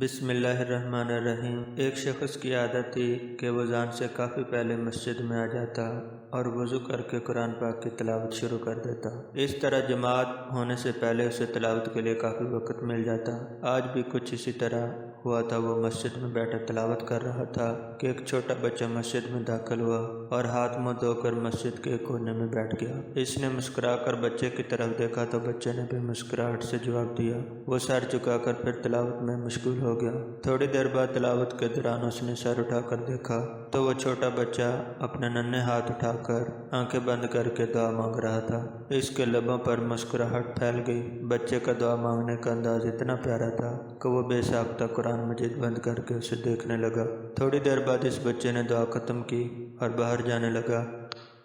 بسم اللہ الرحمن الرحیم۔ ایک شخص کی عادت تھی کہ وہ اذان سے کافی پہلے مسجد میں آ جاتا اور وضو کر کے قرآن پاک کی تلاوت شروع کر دیتا۔ اس طرح جماعت ہونے سے پہلے اسے تلاوت کے لیے کافی وقت مل جاتا۔ آج بھی کچھ اسی طرح ہوا تھا۔ وہ مسجد میں بیٹھا تلاوت کر رہا تھا کہ ایک چھوٹا بچہ مسجد میں داخل ہوا اور ہاتھ منہ دھو کر مسجد کے کونے میں بیٹھ گیا۔ اس نے مسکرا کر بچے کی طرف دیکھا تو بچے نے بھی مسکراہٹ سے جواب دیا۔ وہ سر جھکا کر پھر تلاوت میں مشغول ہو گیا۔ تھوڑی دیر بعد تلاوت کے دوران اس نے سر اٹھا کر دیکھا تو وہ چھوٹا بچہ اپنے ننھے ہاتھ اٹھا کر آنکھیں بند کر کے دعا مانگ رہا تھا۔ اس کے لبوں پر مسکراہٹ پھیل گئی۔ بچے کا دعا مانگنے کا انداز اتنا پیارا تھا کہ وہ بے ساختہ قرآن مجید بند کر کے اسے دیکھنے لگا۔ تھوڑی دیر بعد اس بچے نے دعا ختم کی اور باہر جانے لگا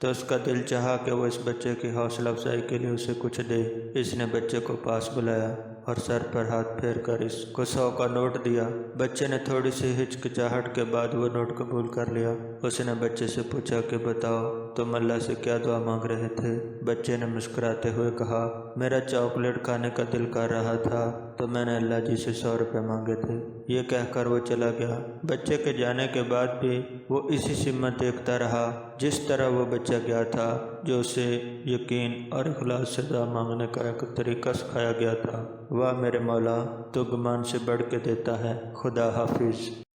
تو اس کا دل چاہا کہ وہ اس بچے کی حوصلہ افزائی کے لیے اسے کچھ دے۔ اس نے بچے کو پاس بلایا اور سر پر ہاتھ پھیر کر اس کو 100 کا نوٹ دیا۔ بچے نے تھوڑی سی ہچکچاہٹ کے بعد وہ نوٹ قبول کر لیا۔ اس نے بچے سے پوچھا کہ بتاؤ تم اللہ سے کیا دعا مانگ رہے تھے؟ بچے نے مسکراتے ہوئے کہا، میرا چاکلیٹ کھانے کا دل کر رہا تھا تو میں نے اللہ جی سے 100 روپے مانگے تھے۔ یہ کہہ کر وہ چلا گیا۔ بچے کے جانے کے بعد بھی وہ اسی سمت دیکھتا رہا جس طرح وہ بچہ گیا تھا، جو اسے یقین اور اخلاص سے دعا مانگنے کا ایک طریقہ سکھایا گیا تھا۔ واہ میرے مولا، تو گمان سے بڑھ کے دیتا ہے۔ خدا حافظ۔